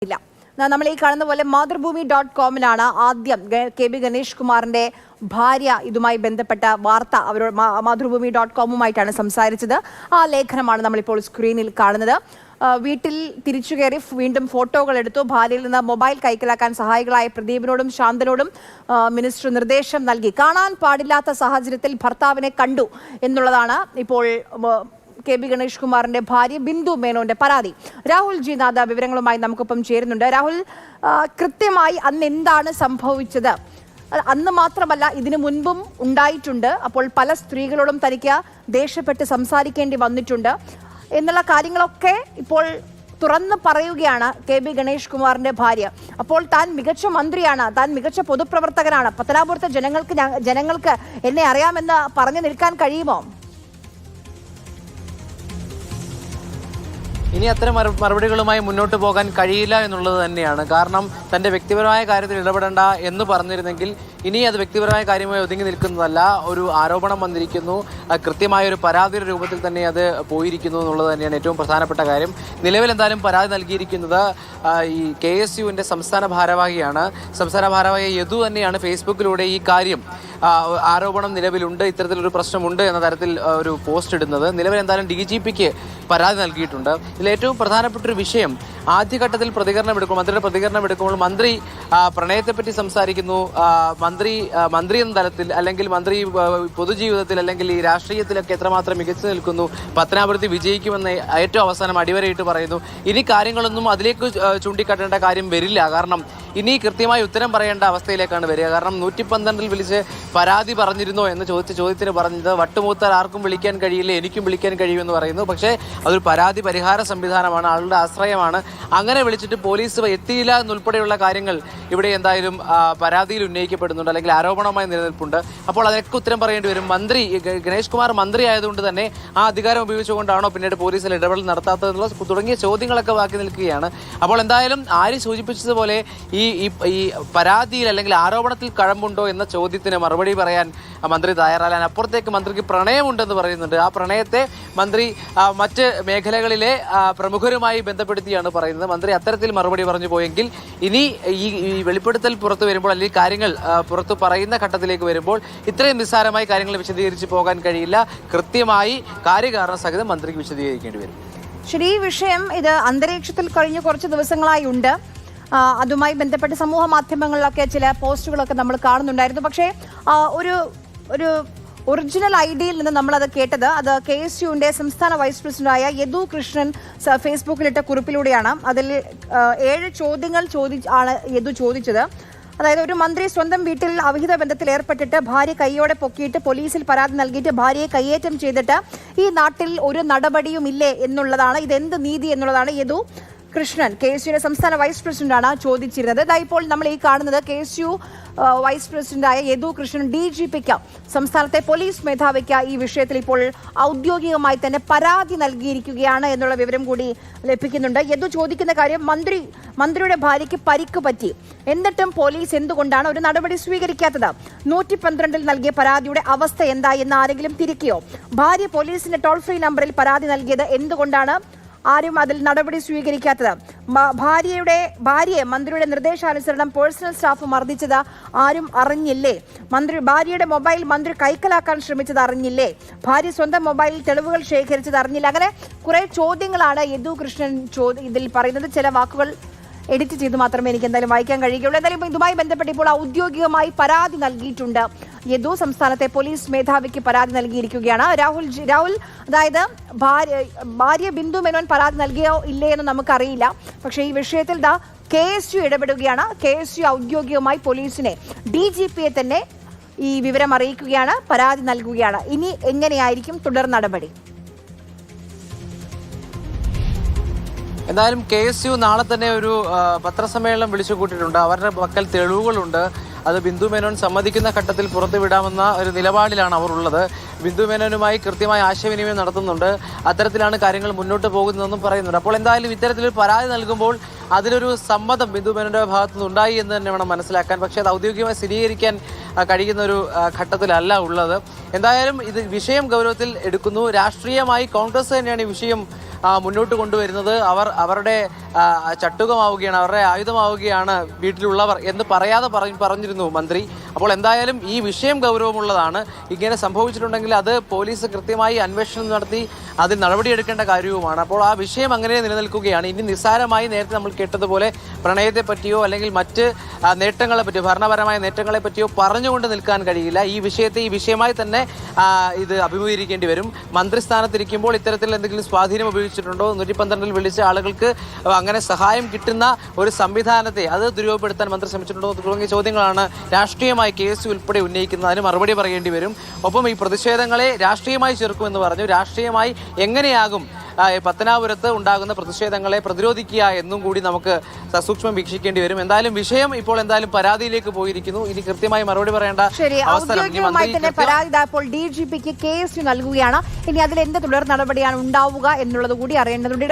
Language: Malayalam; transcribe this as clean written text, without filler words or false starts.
ഇല്ല. നമ്മൾ ഈ കാണുന്ന പോലെ മാതൃഭൂമി.കോമിലാണ് ആദ്യം കെ.ബി. ഗണേഷ് കുമാറിന്റെ ഭാര്യ ഇതുമായി ബന്ധപ്പെട്ട വാർത്ത അവരോട് മാതൃഭൂമി.കോമുമായിട്ടാണ് സംസാരിച്ചത്. ആ ലേഖനമാണ് നമ്മളിപ്പോൾ സ്ക്രീനിൽ കാണുന്നത്. വീട്ടിൽ തിരിച്ചു കയറി വീണ്ടും ഫോട്ടോകൾ എടുത്തു. ഭാര്യയിൽ നിന്ന് മൊബൈൽ കൈക്കലാക്കാൻ സഹായികളായ പ്രദീപിനോടും ശാന്തനോടും മിനിസ്റ്റർ നിർദ്ദേശം നൽകി. കാണാൻ പാടില്ലാത്ത സാഹചര്യത്തിൽ ഭർത്താവിനെ കണ്ടു എന്നുള്ളതാണ് ഇപ്പോൾ കെ.ബി. ഗണേഷ് കുമാറിന്റെ ഭാര്യ ബിന്ദു മേനോന്റെ പരാതി. രാഹുൽ ജി നാഥ വിവരങ്ങളുമായി നമുക്കൊപ്പം ചേരുന്നുണ്ട്. രാഹുൽ, കൃത്യമായി അന്ന് എന്താണ് സംഭവിച്ചത്? അന്ന് മാത്രമല്ല, ഇതിനു മുൻപും ഉണ്ടായിട്ടുണ്ട്. അപ്പോൾ പല സ്ത്രീകളോടും തനിക്ക് ദേഷ്യപ്പെട്ട് സംസാരിക്കേണ്ടി വന്നിട്ടുണ്ട് എന്നുള്ള കാര്യങ്ങളൊക്കെ ഇപ്പോൾ തുറന്നു പറയുകയാണ് കെ.ബി. ഗണേഷ് കുമാറിന്റെ ഭാര്യ. അപ്പോൾ താൻ മികച്ച മന്ത്രിയാണ്, താൻ മികച്ച പൊതുപ്രവർത്തകനാണ്, പത്തനാപുരത്തെ ജനങ്ങൾക്ക് എന്നെ അറിയാമെന്ന് പറഞ്ഞു നിൽക്കാൻ കഴിയുമോ? ഇനി അത്തരം മറുപടികളുമായി മുന്നോട്ട് പോകാൻ കഴിയില്ല എന്നുള്ളത് തന്നെയാണ്. കാരണം തൻ്റെ വ്യക്തിപരമായ കാര്യത്തിൽ ഇടപെടേണ്ട എന്ന് പറഞ്ഞിരുന്നെങ്കിൽ ഇനി അത് വ്യക്തിപരമായ കാര്യമായി ഒതുങ്ങി നിൽക്കുന്നതല്ല. ഒരു ആരോപണം വന്നിരിക്കുന്നു, കൃത്യമായ ഒരു പരാതിയുടെ രൂപത്തിൽ തന്നെ അത് പോയിരിക്കുന്നു എന്നുള്ളത് തന്നെയാണ് ഏറ്റവും പ്രധാനപ്പെട്ട കാര്യം. നിലവിൽ എന്തായാലും പരാതി നൽകിയിരിക്കുന്നത് ഈ KSUവിൻ്റെ സംസ്ഥാന ഭാരവാഹിയാണ്. സംസ്ഥാന ഭാരവാഹി യദു തന്നെയാണ് ഫേസ്ബുക്കിലൂടെ ഈ കാര്യം ആരോപണം നിലവിലുണ്ട്, ഇത്തരത്തിലൊരു പ്രശ്നമുണ്ട് എന്ന തരത്തിൽ ഒരു പോസ്റ്റ് ഇടുന്നത്. നിലവിൽ എന്തായാലും DGPക്ക് പരാതി നൽകിയിട്ടുണ്ട്. ഇതിൽ ഏറ്റവും പ്രധാനപ്പെട്ട ഒരു വിഷയം, ആദ്യഘട്ടത്തിൽ മന്ത്രിയുടെ പ്രതികരണം എടുക്കുമ്പോൾ മന്ത്രി പ്രണയത്തെപ്പറ്റി സംസാരിക്കുന്നു. മന്ത്രി എന്ന തലത്തിൽ അല്ലെങ്കിൽ മന്ത്രി പൊതുജീവിതത്തിൽ അല്ലെങ്കിൽ ഈ രാഷ്ട്രീയത്തിലൊക്കെ എത്രമാത്രം മികച്ചു നിൽക്കുന്നു, പത്തനാപുരത്ത് വിജയിക്കുമെന്ന് ഏറ്റവും അവസാനം അടിവരയിട്ട് പറയുന്നു. ഇനി കാര്യങ്ങളൊന്നും അതിലേക്ക് ചൂണ്ടിക്കാട്ടേണ്ട കാര്യം വരില്ല. കാരണം ഇനി കൃത്യമായി ഉത്തരം പറയേണ്ട അവസ്ഥയിലേക്കാണ് വരിക. കാരണം 112 വിളിച്ച് പരാതി പറഞ്ഞിരുന്നോ എന്ന് ചോദിച്ച ചോദ്യത്തിന് പറഞ്ഞത് വട്ടുമൂത്താൽ ആർക്കും വിളിക്കാൻ കഴിയില്ല, എനിക്കും വിളിക്കാൻ കഴിയുമെന്ന് പറയുന്നു. പക്ഷേ അതൊരു പരാതി പരിഹാര സംവിധാനമാണ്, ആളുടെ ആശ്രയമാണ്. അങ്ങനെ വിളിച്ചിട്ട് പോലീസ് എത്തിയില്ല എന്നുൾപ്പെടെയുള്ള കാര്യങ്ങൾ ഇവിടെ എന്തായാലും പരാതിയിൽ ഉന്നയിക്കപ്പെടുന്നുണ്ട്, അല്ലെങ്കിൽ ആരോപണമായി നിലനിൽപ്പുണ്ട്. അപ്പോൾ അതിനൊക്കെ ഉത്തരം പറയേണ്ടി വരും. ഗണേഷ് കുമാർ മന്ത്രി ആയതുകൊണ്ട് തന്നെ ആ അധികാരം ഉപയോഗിച്ചുകൊണ്ടാണോ പിന്നീട് പോലീസിൽ ഇടപെടൽ നടത്താത്തതെന്നുള്ള തുടങ്ങിയ ചോദ്യങ്ങളൊക്കെ ബാക്കി നിൽക്കുകയാണ്. അപ്പോൾ എന്തായാലും ആര് സൂചിപ്പിച്ചതുപോലെ ഈ പരാതിയിൽ അല്ലെങ്കിൽ ആരോപണത്തിൽ കഴമ്പുണ്ടോ എന്ന ചോദ്യത്തിന് മറുപടി പറയാൻ മന്ത്രി തയ്യാറാകാൻ അപ്പുറത്തേക്ക് മന്ത്രിക്ക് പ്രണയമുണ്ടെന്ന് പറയുന്നുണ്ട്. ആ പ്രണയത്തെ മന്ത്രി മറ്റ് മേഖലകളിലെ പ്രമുഖരുമായി ബന്ധപ്പെടുത്തിയാണ് പറയുന്നത്. മന്ത്രി അത്തരത്തിൽ മറുപടി പറഞ്ഞു പോയെങ്കിൽ ഇനി ഈ വെളിപ്പെടുത്തൽ പുറത്തു വരുമ്പോൾ അല്ലെങ്കിൽ കാര്യങ്ങൾ പുറത്തു പറയുന്ന ഘട്ടത്തിലേക്ക് വരുമ്പോൾ ഇത്രയും നിസ്സാരമായി കാര്യങ്ങൾ വിശദീകരിച്ച് പോകാൻ കഴിയില്ല. കൃത്യമായി കാര്യകാരണ സഹിതം മന്ത്രിക്ക് വിശദീകരിക്കേണ്ടി വരും. ശരി, ഈ വിഷയം ഇത് അന്തരീക്ഷത്തിൽ കഴിഞ്ഞ കുറച്ച് ദിവസങ്ങളായി ഉണ്ട്. അതുമായി ബന്ധപ്പെട്ട് സമൂഹ മാധ്യമങ്ങളിലൊക്കെ ചില പോസ്റ്റുകളൊക്കെ നമ്മൾ കാണുന്നുണ്ടായിരുന്നു. പക്ഷേ ഒരു ഒറിജിനൽ ഐഡിയിൽ നിന്ന് നമ്മളത് കേട്ടത് അത് KSUവിൻ്റെ സംസ്ഥാന വൈസ് പ്രസിഡന്റായ യദു കൃഷ്ണൻ ഫേസ്ബുക്കിലിട്ട കുറിപ്പിലൂടെയാണ്. അതിൽ 7 ചോദ്യങ്ങൾ ആണ് യദു ചോദിച്ചത്. അതായത്, ഒരു മന്ത്രി സ്വന്തം വീട്ടിൽ അവിഹിത ബന്ധത്തിൽ ഏർപ്പെട്ടിട്ട് ഭാര്യ കൈയോടെ പൊക്കിയിട്ട് പോലീസിൽ പരാതി നൽകിയിട്ട് ഭാര്യയെ കയ്യേറ്റം ചെയ്തിട്ട് ഈ നാട്ടിൽ ഒരു നടപടിയും ഇല്ലേ എന്നുള്ളതാണ്, ഇതെന്ത് നീതി എന്നുള്ളതാണ് യദു കൃഷ്ണൻ, KSUവിന്റെ സംസ്ഥാന വൈസ് പ്രസിഡന്റാണ് ചോദിച്ചിരുന്നത്. ഇപ്പോൾ നമ്മൾ ഈ കാണുന്നത് KSU വൈസ് പ്രസിഡന്റായ യദു കൃഷ്ണൻ DGPക്ക്, സംസ്ഥാനത്തെ പോലീസ് മേധാവിക്ക് ഈ വിഷയത്തിൽ ഇപ്പോൾ ഔദ്യോഗികമായി തന്നെ പരാതി നൽകിയിരിക്കുകയാണ് എന്നുള്ള വിവരം കൂടി ലഭിക്കുന്നുണ്ട്. യദു ചോദിക്കുന്ന കാര്യം, മന്ത്രിയുടെ ഭാര്യയ്ക്ക് പരിക്ക് പറ്റി, എന്നിട്ടും പോലീസ് എന്തുകൊണ്ടാണ് ഒരു നടപടി സ്വീകരിക്കാത്തത്? 112 നൽകിയ പരാതിയുടെ അവസ്ഥ എന്തായി എന്ന് ആരെങ്കിലും തിരക്കിയോ? ഭാര്യ പോലീസിന്റെ ടോൾ ഫ്രീ നമ്പറിൽ പരാതി നൽകിയത് എന്തുകൊണ്ടാണ് ആരും അതിൽ നടപടി സ്വീകരിക്കാത്തത്? ഭാര്യയെ മന്ത്രിയുടെ നിർദ്ദേശാനുസരണം പേഴ്സണൽ സ്റ്റാഫ് മർദ്ദിച്ചത് ആരും അറിഞ്ഞില്ലേ? ഭാര്യയുടെ മൊബൈൽ മന്ത്രി കൈക്കലാക്കാൻ ശ്രമിച്ചത് അറിഞ്ഞില്ലേ? ഭാര്യ സ്വന്തം മൊബൈലിൽ തെളിവുകൾ ശേഖരിച്ചത് അറിഞ്ഞില്ല? അങ്ങനെ കുറെ ചോദ്യങ്ങളാണ് യദു കൃഷ്ണൻ ഇതിൽ പറയുന്നത്. ചില വാക്കുകൾ എഡിറ്റ് ചെയ്ത് മാത്രമേ എനിക്ക് എന്തായാലും വായിക്കാൻ കഴിയുകയുള്ളൂ. എന്തായാലും ഇതുമായി ബന്ധപ്പെട്ട് ഇപ്പോൾ ഔദ്യോഗികമായി പരാതി നൽകിയിട്ടുണ്ട് യദു. സംസ്ഥാനത്തെ പോലീസ് മേധാവിക്ക് പരാതി നൽകിയിരിക്കുകയാണ്. രാഹുൽ, അതായത് ഭാര്യ ബിന്ദു മേനോൻ പരാതി നൽകിയോ ഇല്ലേ എന്ന് നമുക്കറിയില്ല. പക്ഷേ ഈ വിഷയത്തിൽ KSU ഇടപെടുകയാണ്. KSU ഔദ്യോഗികമായി പോലീസിനെ, DGPയെ തന്നെ ഈ വിവരം അറിയിക്കുകയാണ്, പരാതി നൽകുകയാണ്. ഇനി എങ്ങനെയായിരിക്കും തുടർ നടപടി? എന്തായാലും KSU നാളെ തന്നെ ഒരു പത്രസമ്മേളനം വിളിച്ചു കൂട്ടിയിട്ടുണ്ട്. അവരുടെ പക്കൽ തെളിവുകളുണ്ട്. അത് ബിന്ദു മേനോൻ സമ്മതിക്കുന്ന ഘട്ടത്തിൽ പുറത്തുവിടാമെന്ന ഒരു നിലപാടിലാണ് അവർ ഉള്ളത്. ബിന്ദു മേനോനുമായി കൃത്യമായ ആശയവിനിമയം നടത്തുന്നുണ്ട്. അത്തരത്തിലാണ് കാര്യങ്ങൾ മുന്നോട്ട് പോകുന്നതെന്നും പറയുന്നുണ്ട്. അപ്പോൾ എന്തായാലും ഇത്തരത്തിലൊരു പരാതി നൽകുമ്പോൾ അതിലൊരു സമ്മതം ബിന്ദു മേനോന്റെ ഭാഗത്തു നിന്നുണ്ടായി എന്ന് തന്നെ വേണം മനസ്സിലാക്കാൻ. പക്ഷേ അത് ഔദ്യോഗികമായി സ്ഥിരീകരിക്കാൻ കഴിയുന്ന ഒരു ഘട്ടത്തിലല്ല ഉള്ളത്. എന്തായാലും ഇത് വിഷയം ഗൗരവത്തിൽ എടുക്കുന്നു. രാഷ്ട്രീയമായി കോൺഗ്രസ് തന്നെയാണ് ഈ വിഷയം മുന്നോട്ട് കൊണ്ടുവരുന്നത് അവരുടെ ചട്ടുകമാവുകയാണ്, അവരുടെ ആയുധമാവുകയാണ് വീട്ടിലുള്ളവർ എന്ന് പറയാതെ പറഞ്ഞിരുന്നു മന്ത്രി. അപ്പോൾ എന്തായാലും ഈ വിഷയം ഗൗരവമുള്ളതാണ്. ഇങ്ങനെ സംഭവിച്ചിട്ടുണ്ടെങ്കിൽ അത് പോലീസ് കൃത്യമായി അന്വേഷണം നടത്തി അതിൽ നടപടിയെടുക്കേണ്ട കാര്യവുമാണ്. അപ്പോൾ ആ വിഷയം അങ്ങനെ നിലനിൽക്കുകയാണ്. ഇനി നിസ്സാരമായി നേരത്തെ നമ്മൾ കേട്ടതുപോലെ പ്രണയത്തെ പറ്റിയോ അല്ലെങ്കിൽ മറ്റ് നേട്ടങ്ങളെ പറ്റിയോ, ഭരണപരമായ നേട്ടങ്ങളെ പറ്റിയോ പറഞ്ഞുകൊണ്ട് നിൽക്കാൻ കഴിയില്ല. ഈ വിഷയത്തെ ഈ വിഷയമായി തന്നെ ഇത് അഭിമുഖീകരിക്കേണ്ടി വരും. മന്ത്രിസ്ഥാനത്തിരിക്കുമ്പോൾ ഇത്തരത്തിൽ എന്തെങ്കിലും സ്വാധീനം ഉപയോഗിച്ചിട്ടുണ്ടോ, 112 വിളിച്ച ആളുകൾക്ക് അങ്ങനെ സഹായം കിട്ടുന്ന ഒരു സംവിധാനത്തെ അത് ദുരുപയോഗപ്പെടുത്താൻ മന്ത്രി ശ്രമിച്ചിട്ടുണ്ടോ തുടങ്ങിയ ചോദ്യങ്ങളാണ് രാഷ്ട്രീയമായി KSU ഉൾപ്പെടെ ഉന്നയിക്കുന്നത്. അതിന് മറുപടി പറയേണ്ടി വരും. ഒപ്പം ഈ പ്രതിഷേധങ്ങളെ രാഷ്ട്രീയമായി ചേർക്കുമെന്ന് പറഞ്ഞു. രാഷ്ട്രീയമായി എങ്ങനെയാകും പത്തനാപുരത്ത് ഉണ്ടാകുന്ന പ്രതിഷേധങ്ങളെ പ്രതിരോധിക്കുക എന്നും കൂടി നമുക്ക് സസൂക്ഷ്മം വീക്ഷിക്കേണ്ടി വരും. എന്തായാലും വിഷയം ഇപ്പോൾ എന്തായാലും പരാതിയിലേക്ക് പോയിരിക്കുന്നു. ഇനി കൃത്യമായി മറുപടി പറയേണ്ട ഔദ്യോഗികമായി തന്നെ പരാതി ഇപ്പോൾ DGPക്ക് KSU നൽകുകയാണ്. ഇനി അതിൽ എന്ത് തുടർ നടപടിയാണ് ഉണ്ടാവുക എന്നുള്ളത് കൂടി അറിയേണ്ടതുണ്ട്.